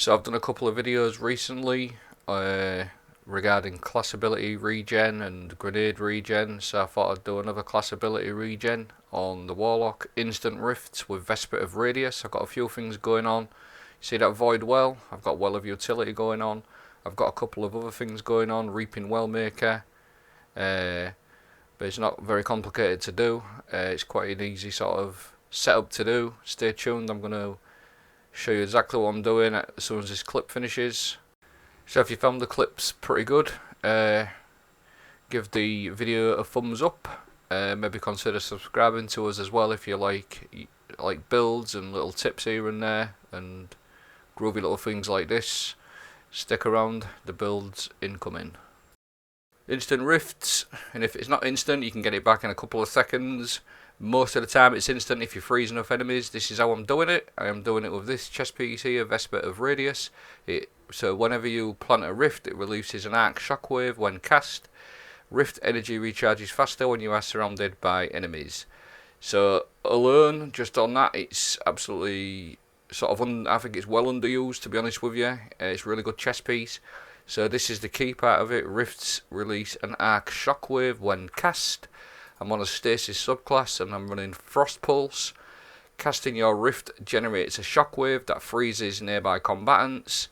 So I've done a couple of videos recently regarding class ability regen and grenade regen, so I thought I'd do another class ability regen on the Warlock. Instant Rifts with Vesper of Radius. I've got a few things going on. See that Void Well? I've got Well of Utility going on. I've got a couple of other things going on. Reaping Wellmaker. But it's not very complicated to do. It's quite an easy sort of setup to do. Stay tuned, I'm going to show you exactly what I'm doing as soon as this clip finishes. So if you found the clips pretty good, give the video a thumbs up. Maybe consider subscribing to us as well if you like builds and little tips here and there and groovy little things like this. Stick around, the builds incoming. Instant Rifts, and if it's not instant you can get it back in a couple of seconds. Most of the time it's instant if you freeze enough enemies. This is how I'm doing it. I am doing it with this chest piece here, Vesper of Radius. So whenever you plant a rift, it releases an arc shockwave when cast. Rift energy recharges faster when you are surrounded by enemies. So alone, just on that, it's absolutely sort of, I think it's well underused, to be honest with you. It's a really good chest piece. So this is the key part of it. Rifts release an arc shockwave when cast. I'm on a Stasis subclass and I'm running Frost Pulse. Casting your rift generates a shockwave that freezes nearby combatants.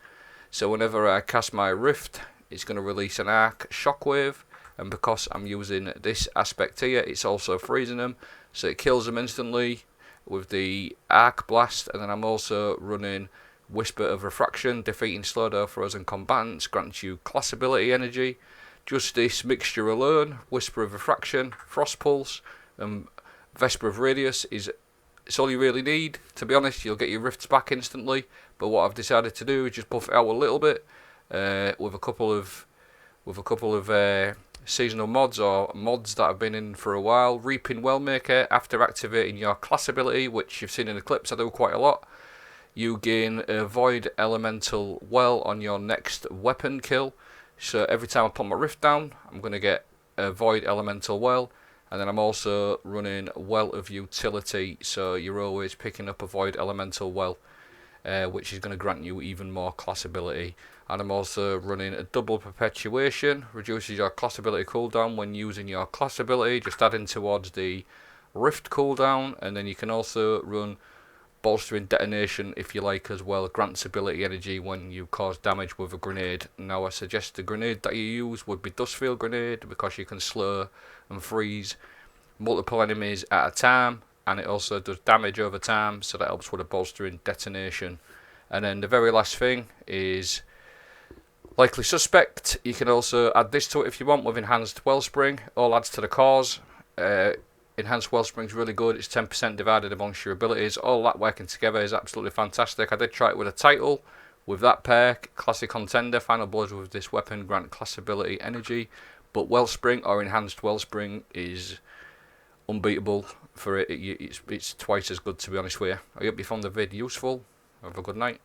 So whenever I cast my rift, it's going to release an arc shockwave. And because I'm using this aspect here, it's also freezing them. So it kills them instantly with the arc blast. And then I'm also running Whisper of Refraction. Defeating slowed frozen combatants grants you class ability energy. Just this mixture alone, Whisper of Refraction, Frost Pulse, and Vesper of Radius it's all you really need. To be honest, you'll get your rifts back instantly. But what I've decided to do is just buff it out a little bit with a couple of seasonal mods or mods that I've been in for a while. Reaping Wellmaker, after activating your class ability, which you've seen in the clips, I do quite a lot. You gain a Void Elemental Well on your next weapon kill. So every time I put my rift down, I'm going to get a Void Elemental Well. And then I'm also running Well of Utility. So you're always picking up a Void Elemental Well, which is going to grant you even more class ability. And I'm also running a Double Perpetuation. Reduces your class ability cooldown when using your class ability. Just adding towards the rift cooldown. And then you can also run Bolstering Detonation if you like as well. Grants ability energy when you cause damage with a grenade. Now I suggest the grenade that you use would be Dustfield Grenade, because you can slow and freeze multiple enemies at a time, and it also does damage over time, so that helps with a Bolstering Detonation. And then the very last thing is Likely Suspect. You can also add this to it if you want with Enhanced Wellspring. All adds to the cause. Enhanced Wellspring is really good. It's 10% divided amongst your abilities. All that working together is absolutely fantastic. I did try it with a title. With that perk, Classic Contender, Final Blows with this weapon grant class ability energy. But Wellspring or Enhanced Wellspring is unbeatable for it. It's twice as good, to be honest with you. I hope you found the vid useful. Have a good night.